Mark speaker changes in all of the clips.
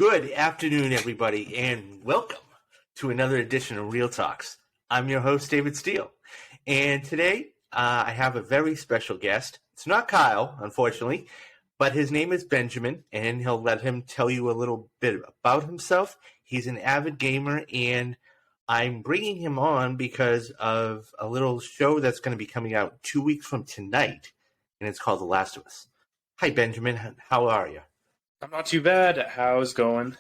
Speaker 1: Good afternoon, everybody, and welcome to another edition of Real Talks. I'm your host, David Steele, and today I have a very special guest. It's not Kyle, unfortunately, but his name is Benjamin, and he'll let him tell you a little bit about himself. He's an avid gamer, and I'm bringing him on because of a little show that's going to be coming out 2 weeks from tonight, and it's called The Last of Us. Hi, Benjamin. How are you?
Speaker 2: I'm not too bad. How's it going?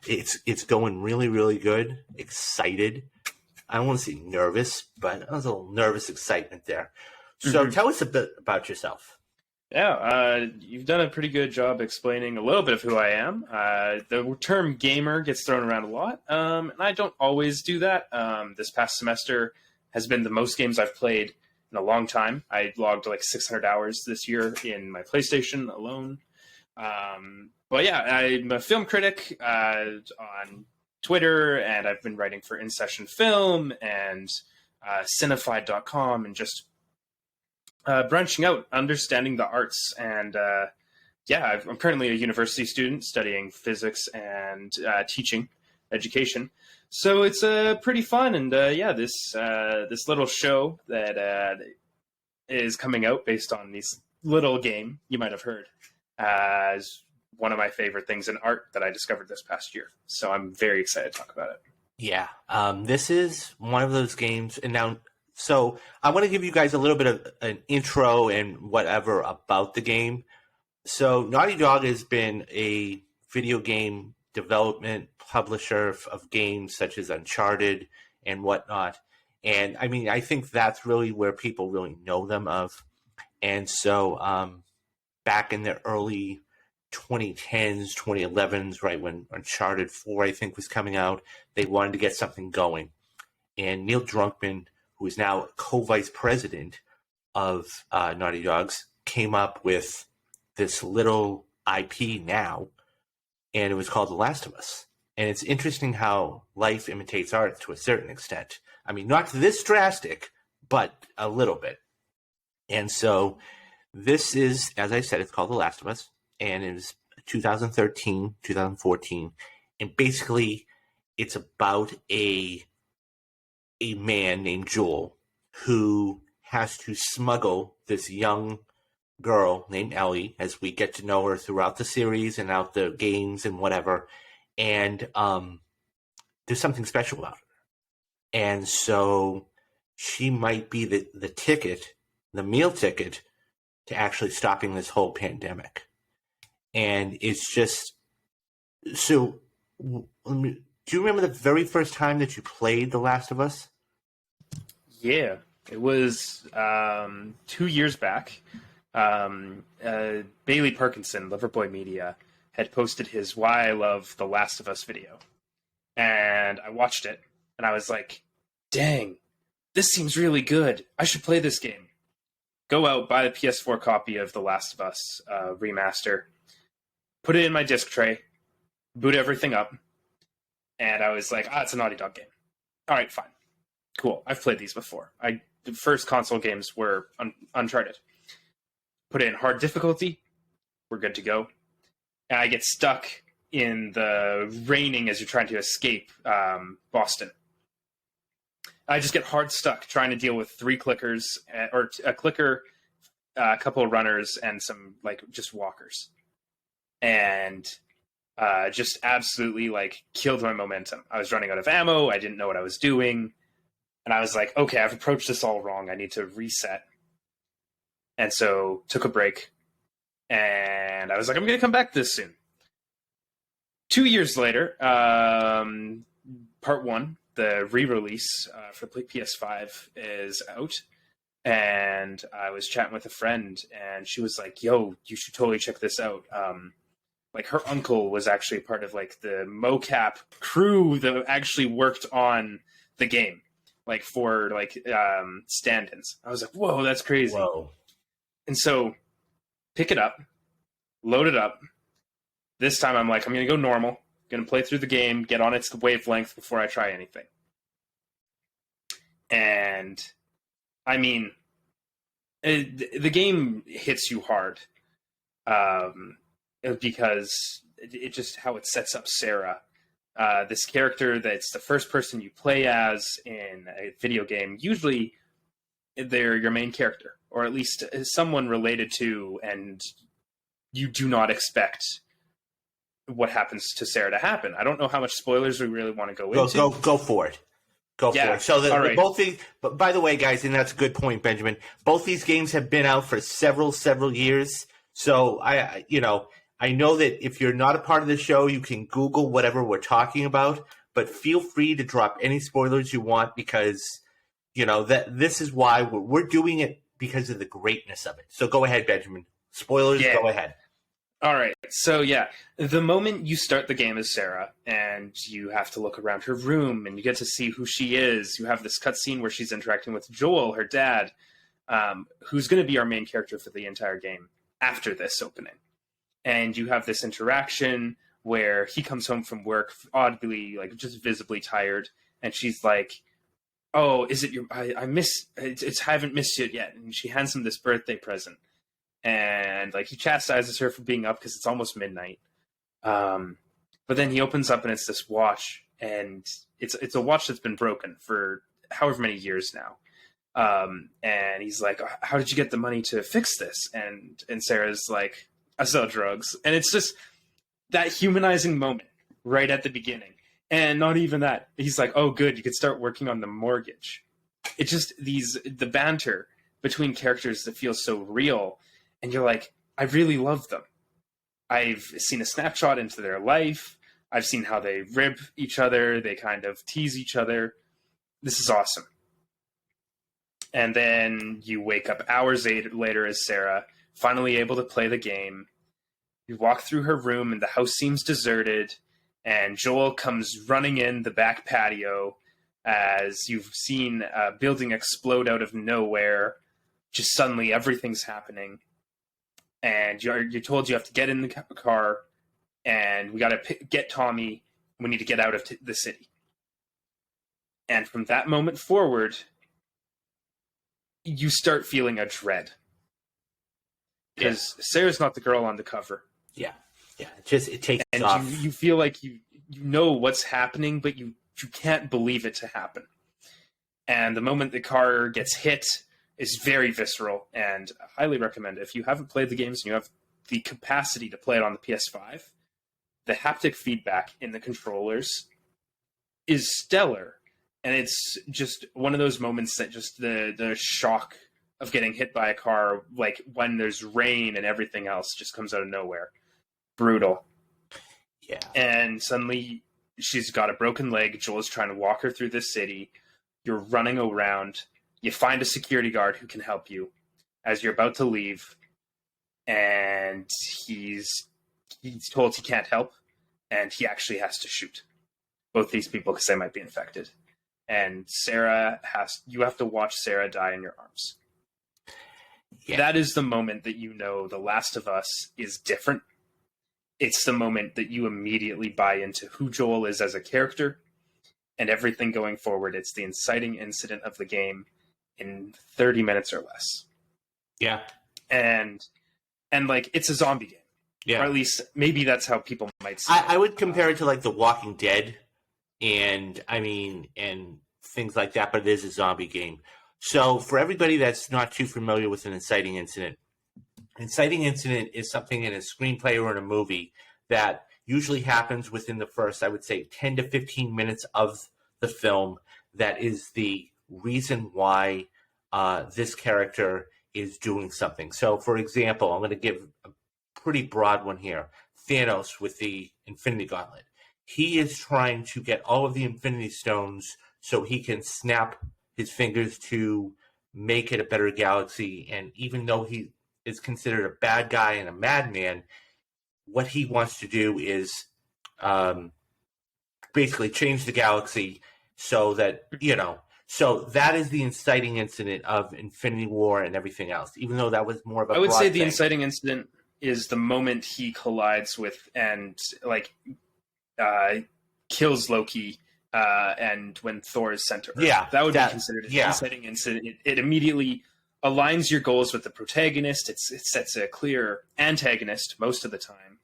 Speaker 1: It's going really, really good. Excited. I don't want to say nervous, but there's a little nervous excitement there. So tell us a bit about yourself.
Speaker 2: Yeah, you've done a pretty good job explaining a little bit of who I am. The term gamer gets thrown around a lot, and I don't always do that. This past semester has been the most games I've played in a long time. I logged like 600 hours this year in my PlayStation alone. But yeah, I'm a film critic on Twitter, and I've been writing for In Session Film and Cinefied.com, and just branching out, understanding the arts. And yeah, I'm currently a university student studying physics and teaching education. So it's pretty fun. And yeah, this little show that is coming out based on this little game you might have heard is one of my favorite things in art that I discovered this past year. So I'm very excited to talk about it.
Speaker 1: Yeah, this is one of those games. And now, so I want to give you guys a little bit of an intro and whatever about the game. So Naughty Dog has been a video game development publisher of games such as Uncharted and whatnot. And I mean, I think that's really where people really know them of. And so back in the early 2010s, 2011s, right when Uncharted 4, I think, was coming out, they wanted to get something going. And Neil Druckmann, who is now co-vice president of Naughty Dogs, came up with this little IP now, and it was called The Last of Us. And it's interesting how life imitates art to a certain extent. I mean, not this drastic, but a little bit. And so this is, as I said, it's called The Last of Us. And it was 2013, 2014. And basically, it's about a man named Joel who has to smuggle this young girl named Ellie, as we get to know her throughout the series and out the games and whatever. And there's something special about her. And so she might be the ticket, the meal ticket, to actually stopping this whole pandemic. And it's just, so do you remember the very first time that you played The Last of Us?
Speaker 2: Yeah, it was 2 years back. Bailey Parkinson, Loverboy Media, had posted his Why I Love The Last of Us video. And I watched it, and I was like, dang, this seems really good. I should play this game. Go out, buy the PS4 copy of The Last of Us remaster, put it in my disc tray, boot everything up, and I was like, it's a Naughty Dog game. All right, fine. Cool. I've played these before. The first console games were Uncharted. Put it in hard difficulty. We're good to go. And I get stuck in the raining as you're trying to escape Boston. I just get hard stuck trying to deal with 3 clickers, or a clicker, a couple of runners, and some just walkers. And just absolutely killed my momentum. I was running out of ammo. I didn't know what I was doing. And I was like, okay, I've approached this all wrong. I need to reset. And so took a break. And I was like, I'm going to come back this soon. 2 years later, part 1, the re-release for PS5 is out. And I was chatting with a friend, and she was like, yo, you should totally check this out. Her uncle was actually part of the mocap crew that actually worked on the game, for stand-ins. I was like, whoa, that's crazy.
Speaker 1: Whoa.
Speaker 2: And so pick it up, load it up. This time I'm like, I'm going to go normal, going to play through the game, get on its wavelength before I try anything. And I mean, the game hits you hard because it just how it sets up Sarah, this character that's the first person you play as in a video game. Usually, they're your main character, or at least someone related to, and you do not expect what happens to Sarah to happen. I don't know how much spoilers we really want to go into.
Speaker 1: Go for it. Go for it. So both these, but by the way, guys, and that's a good point, Benjamin. Both these games have been out for several years. So I know that if you're not a part of the show, you can Google whatever we're talking about, but feel free to drop any spoilers you want, because that this is why we're doing it, because of the greatness of it. So go ahead, Benjamin. Spoilers, go ahead.
Speaker 2: All right. So, the moment you start the game as Sarah and you have to look around her room and you get to see who she is, you have this cutscene where she's interacting with Joel, her dad, who's going to be our main character for the entire game after this opening. And you have this interaction where he comes home from work, oddly, like, just visibly tired, and she's like, "Oh, is it I haven't missed it yet." And she hands him this birthday present. And like he chastises her for being up because it's almost midnight. But then he opens up and it's this watch, and it's a watch that's been broken for however many years now. And he's like, "How did you get the money to fix this?" And Sarah's like, "I sell drugs." And it's just that humanizing moment right at the beginning. And not even that. He's like, "Oh, good, you could start working on the mortgage." It's just the banter between characters that feels so real. And you're like, I really love them. I've seen a snapshot into their life. I've seen how they rib each other. They kind of tease each other. This is awesome. And then you wake up hours later as Sarah, finally able to play the game. You walk through her room and the house seems deserted. And Joel comes running in the back patio as you've seen a building explode out of nowhere. Just suddenly everything's happening. And you're told you have to get in the car, and we got to get Tommy. We need to get out of the city. And from that moment forward, you start feeling a dread. Because Sarah's not the girl on the cover.
Speaker 1: Yeah. It takes
Speaker 2: and
Speaker 1: off.
Speaker 2: You feel like you know what's happening, but you can't believe it to happen. And the moment the car gets hit is very visceral, and I highly recommend it. If you haven't played the games and you have the capacity to play it on the PS5, the haptic feedback in the controllers is stellar. And it's just one of those moments that just the shock of getting hit by a car, like when there's rain and everything else, just comes out of nowhere. Brutal.
Speaker 1: Yeah.
Speaker 2: And suddenly she's got a broken leg. Joel's trying to walk her through the city. You're running around. You find a security guard who can help you as you're about to leave, and he's told he can't help, and he actually has to shoot both these people because they might be infected. And you have to watch Sarah die in your arms. Yeah. That is the moment that you know The Last of Us is different. It's the moment that you immediately buy into who Joel is as a character, and everything going forward. It's the inciting incident of the game in 30 minutes or less.
Speaker 1: Yeah.
Speaker 2: And like, it's a zombie game.
Speaker 1: Yeah.
Speaker 2: Or at least maybe that's how people might see
Speaker 1: it. I would compare it to like The Walking Dead and things like that, but it is a zombie game. So for everybody that's not too familiar with an inciting incident is something in a screenplay or in a movie that usually happens within the first, I would say, 10 to 15 minutes of the film. That is the reason why this character is doing something. So, for example, I'm going to give a pretty broad one here. Thanos with the Infinity Gauntlet. He is trying to get all of the Infinity Stones so he can snap his fingers to make it a better galaxy. And even though he is considered a bad guy and a madman, what he wants to do is basically change the galaxy so that, so that is the inciting incident of Infinity War and everything else, even though that was more of a
Speaker 2: I would say the
Speaker 1: thing.
Speaker 2: Inciting incident is the moment he collides with and kills Loki and when Thor is sent to Earth.
Speaker 1: Yeah,
Speaker 2: that would be considered an inciting incident. It immediately aligns your goals with the protagonist. It sets a clear antagonist most of the time.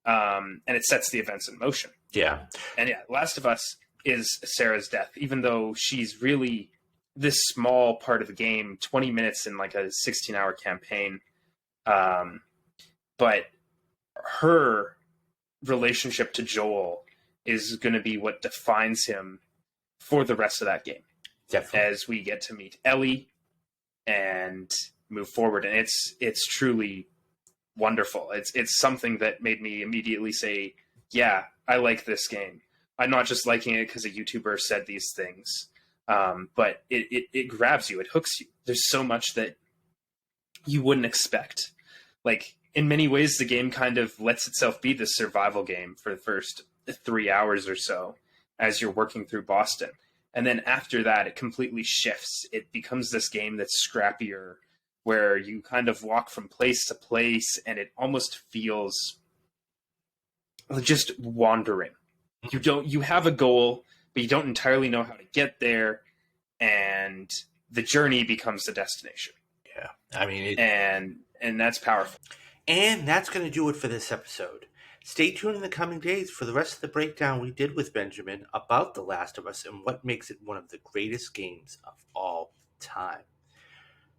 Speaker 2: and it sets the events in motion.
Speaker 1: Yeah.
Speaker 2: And yeah, Last of Us is Sarah's death, even though she's really this small part of the game, 20 minutes in like a 16-hour campaign. But her relationship to Joel is going to be what defines him for the rest of that game.
Speaker 1: Definitely.
Speaker 2: As we get to meet Ellie and move forward, and it's truly wonderful. It's something that made me immediately say, yeah, I like this game. I'm not just liking it because a YouTuber said these things, but it grabs you, it hooks you. There's so much that you wouldn't expect. Like, in many ways, the game kind of lets itself be this survival game for the first 3 hours or so as you're working through Boston. And then after that, it completely shifts. It becomes this game that's scrappier, where you kind of walk from place to place, and it almost feels just wandering. You have a goal, but you don't entirely know how to get there, and the journey becomes the destination.
Speaker 1: Yeah. I mean,
Speaker 2: and that's powerful.
Speaker 1: And that's going to do it for this episode. Stay tuned in the coming days for the rest of the breakdown we did with Benjamin about The Last of Us and what makes it one of the greatest games of all time.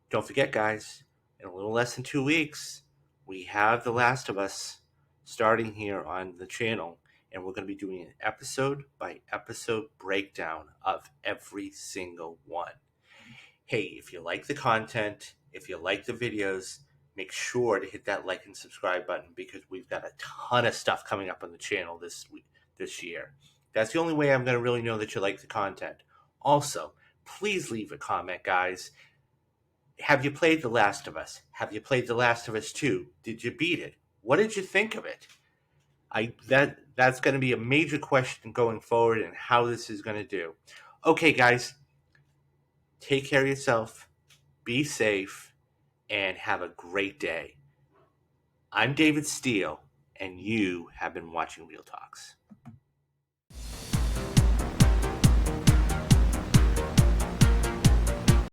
Speaker 1: Don't forget, guys, in a little less than 2 weeks, we have The Last of Us starting here on the channel, and we're going to be doing an episode-by-episode breakdown of every single one. Hey, if you like the content, if you like the videos, make sure to hit that like and subscribe button, because we've got a ton of stuff coming up on the channel this year. That's the only way I'm going to really know that you like the content. Also, please leave a comment, guys. Have you played The Last of Us? Have you played The Last of Us 2? Did you beat it? What did you think of it? That's going to be a major question going forward, and how this is going to do. Okay, guys, take care of yourself, be safe, and have a great day. I'm David Steele, and you have been watching Real Talks.